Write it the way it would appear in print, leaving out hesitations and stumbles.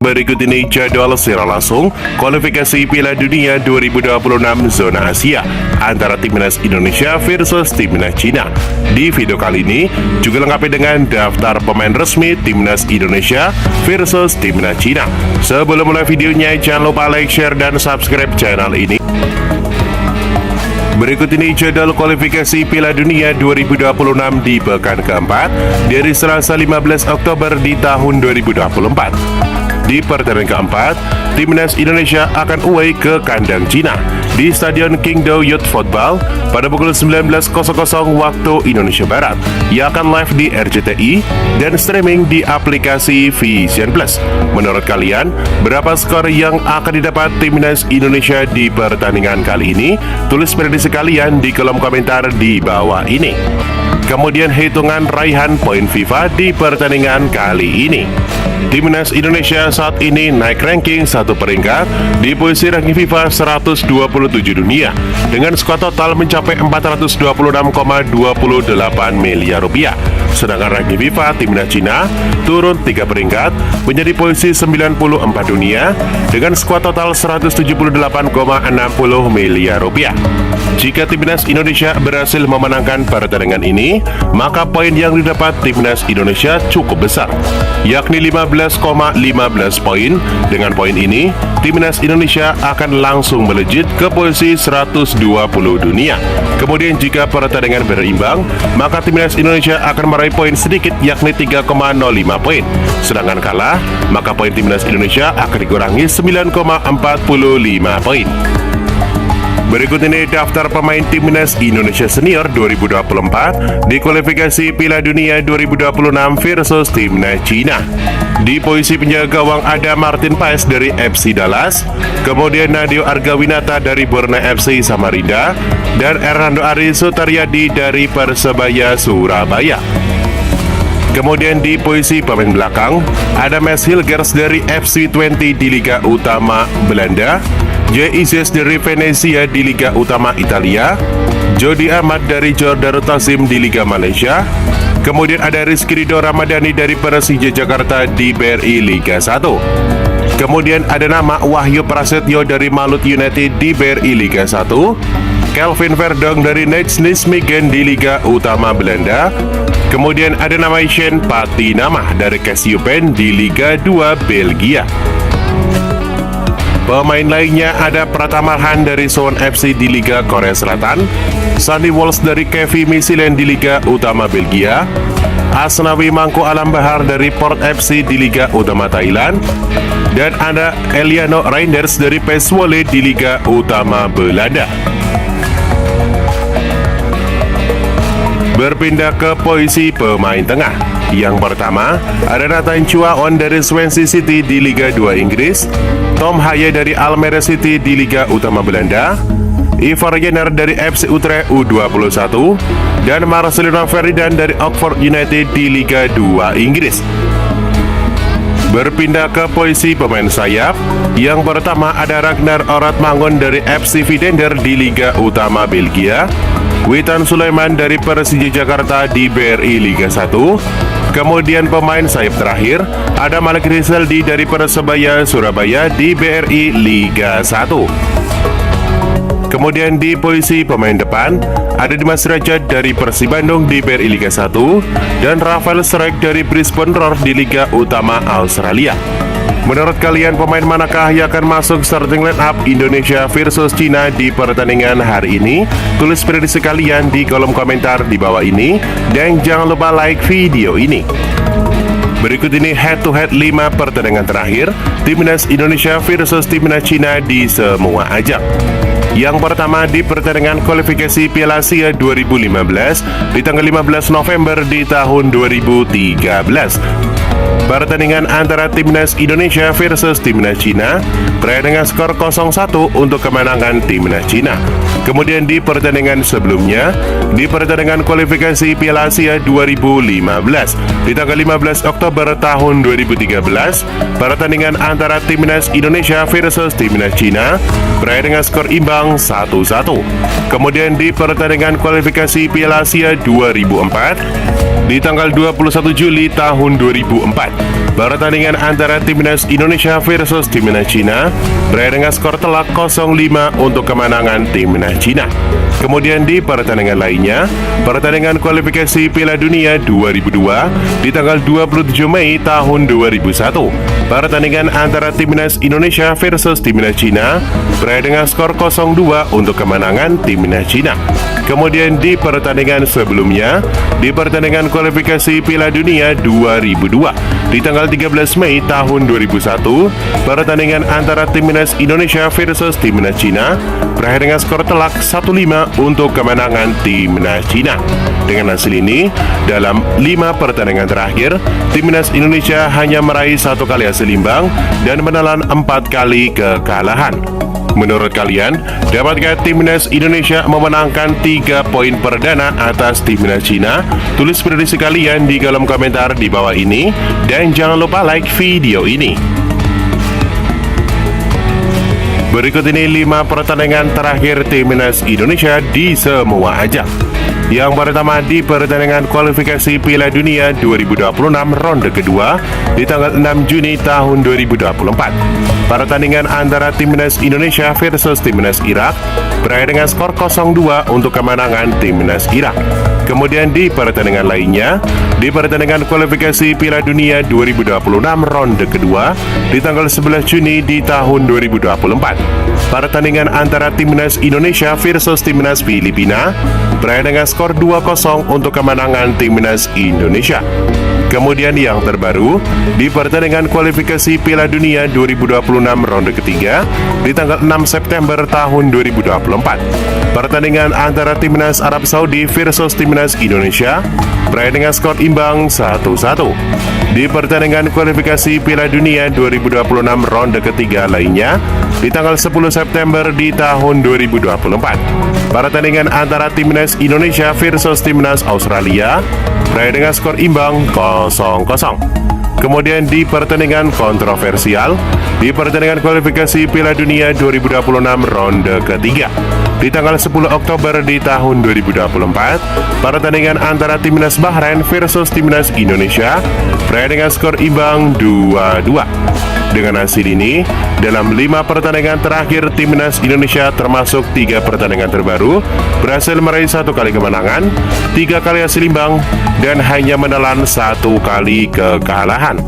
Berikut ini jadwal secara langsung kualifikasi Piala Dunia 2026 zona Asia antara Timnas Indonesia versus Timnas Cina. Di video kali ini juga lengkapi dengan daftar pemain resmi Timnas Indonesia versus Timnas Cina. Sebelum mulai videonya, jangan lupa like, share, dan subscribe channel ini. Berikut ini jadwal kualifikasi Piala Dunia 2026 di pekan keempat dari Selasa 15 Oktober di tahun 2024. Di pertandingan keempat, Timnas Indonesia akan away ke kandang Cina di Stadion Qingdao Youth Football pada pukul 19.00 waktu Indonesia Barat, yang akan live di RCTI dan streaming di aplikasi Vision Plus. Menurut kalian, berapa skor yang akan didapat Timnas Indonesia di pertandingan kali ini? Tulis prediksi kalian di kolom komentar di bawah ini. Kemudian hitungan raihan poin FIFA di pertandingan kali ini. Timnas Indonesia saat ini naik ranking satu peringkat di posisi ranking FIFA 127 dunia dengan skor total mencapai 426,28 miliar rupiah. Sedangkan ranking FIFA Timnas Cina turun 3 peringkat menjadi posisi 94 dunia dengan skor total 178,60 miliar rupiah. Jika Timnas Indonesia berhasil memenangkan pertandingan ini, maka poin yang didapat Timnas Indonesia cukup besar, yakni 15,15 poin. Dengan poin ini, Timnas Indonesia akan langsung melejit ke posisi 120 dunia. Kemudian jika pertandingan berimbang, maka Timnas Indonesia akan meraih poin sedikit, yakni 3,05 poin. Sedangkan kalah, maka poin Timnas Indonesia akan dikurangi 9,45 poin. Berikut ini daftar pemain Timnas Indonesia Senior 2024 di kualifikasi Piala Dunia 2026 versus Timnas Cina. Di posisi penjaga gawang ada Martin Paes dari FC Dallas, kemudian Nadeo Argawinata dari Borneo FC Samarinda, dan Hernando Ari Sutaryadi dari Persebaya Surabaya. Kemudian di posisi pemain belakang ada Mads Hilgers dari FC Twente di Liga Utama Belanda, J.I.Z. dari Venezia di Liga Utama Italia, Jody Ahmad dari Jordan Tazim di Liga Malaysia, kemudian ada Rizky Ridho Ramadhani dari Persija Jakarta di BRI Liga 1. Kemudian ada nama Wahyu Prasetyo dari Malut United di BRI Liga 1, Kelvin Verdong dari Nijmegen di Liga Utama Belanda, kemudian ada nama Shane Patinama dari Cassiopen di Liga 2 Belgia. Pemain lainnya ada Pratama Han dari Suwon FC di Liga Korea Selatan, Sandy Walsh dari KV Mechelen di Liga Utama Belgia, Asnawi Mangku Alam Bahar dari Port FC di Liga Utama Thailand, dan ada Eliano Reinders dari PES Zwolle di Liga Utama Belanda. Berpindah ke posisi pemain tengah. Yang pertama, ada Nathan Chuaon dari Swansea City di Liga 2 Inggris, Tom Haye dari Almere City di Liga Utama Belanda, Ivar Jenner dari FC Utrecht U21, dan Marcelino Ferdinand dari Oxford United di Liga 2 Inggris. Berpindah ke posisi pemain sayap. Yang pertama ada Ragnar Oratmangun dari FC Vidender di Liga Utama Belgia, Witan Sulaiman dari Persija Jakarta di BRI Liga 1. Kemudian pemain sayap terakhir ada Malik Rizaldi dari Persebaya Surabaya di BRI Liga 1. Kemudian di posisi pemain depan ada Dimas Derajat dari Persib Bandung di BRI Liga 1 dan Rafael Strijk dari Brisbane Roar di Liga Utama Australia. Menurut kalian, pemain manakah yang akan masuk starting line up Indonesia versus Cina di pertandingan hari ini? Tulis prediksi kalian di kolom komentar di bawah ini, dan jangan lupa like video ini. Berikut ini head to head 5 pertandingan terakhir Timnas Indonesia versus Timnas Cina di semua ajang. Yang pertama di pertandingan kualifikasi Piala Asia 2015 di tanggal 15 November di tahun 2013. Pertandingan antara Timnas Indonesia versus Timnas Cina berakhir dengan skor 0-1 untuk kemenangan Timnas Cina. Kemudian di pertandingan sebelumnya, di pertandingan kualifikasi Piala Asia 2015 di tanggal 15 Oktober tahun 2013, pertandingan antara Timnas Indonesia versus Timnas Cina berakhir dengan skor imbang 1-1. Kemudian di pertandingan kualifikasi Piala Asia 2004 di tanggal 21 Juli tahun 2004. Pertandingan antara Timnas Indonesia versus Timnas Cina berakhir dengan skor telak 0-5 untuk kemenangan Timnas Cina. Kemudian di pertandingan lainnya, pertandingan kualifikasi Piala Dunia 2002 di tanggal 27 Mei tahun 2001. Pertandingan antara Timnas Indonesia versus Timnas Cina berakhir dengan skor 0-2 untuk kemenangan Timnas Cina. Kemudian di pertandingan sebelumnya, di pertandingan kualifikasi Piala Dunia 2002 di tanggal 13 Mei tahun 2001, pertandingan antara Timnas Indonesia versus Timnas Cina berakhir dengan skor telak 1-5 untuk kemenangan Timnas Cina. Dengan hasil ini, dalam 5 pertandingan terakhir, Timnas Indonesia hanya meraih 1 kali hasil imbang dan menelan 4 kali kekalahan. Menurut kalian, dapatkah Timnas Indonesia memenangkan 3 poin perdana atas Timnas Cina? Tulis prediksi kalian di kolom komentar di bawah ini, dan jangan lupa like video ini. Berikut ini 5 pertandingan terakhir Timnas Indonesia di semua ajang. Yang pertama, di pertandingan kualifikasi Piala Dunia 2026 ronde kedua di tanggal 6 Juni tahun 2024. Pertandingan antara Timnas Indonesia versus Timnas Irak berakhir dengan skor 0-2 untuk kemenangan Timnas Irak. Kemudian di pertandingan lainnya, di pertandingan kualifikasi Piala Dunia 2026 ronde kedua di tanggal 11 Juni di tahun 2024. Pertandingan antara Timnas Indonesia versus Timnas Filipina berakhir dengan skor 2-0 untuk kemenangan Timnas Indonesia. Kemudian yang terbaru, di pertandingan kualifikasi Piala Dunia 2026 ronde ketiga di tanggal 6 September tahun 2024. Pertandingan antara Timnas Arab Saudi versus Timnas Indonesia berakhir dengan skor imbang 1-1. Di pertandingan kualifikasi Piala Dunia 2026 ronde ketiga lainnya di tanggal 10 September di tahun 2024. Pertandingan antara Timnas Indonesia versus Timnas Australia berakhir dengan skor imbang 0-0. Kemudian di pertandingan kontroversial, di pertandingan kualifikasi Piala Dunia 2026 ronde ketiga di tanggal 10 Oktober di tahun 2024, pertandingan antara Timnas Bahrain versus Timnas Indonesia berakhir dengan skor imbang 2-2. Dengan hasil ini, dalam 5 pertandingan terakhir Timnas Indonesia termasuk 3 pertandingan terbaru berhasil meraih 1 kali kemenangan, 3 kali hasil imbang, dan hanya menelan 1 kali kekalahan.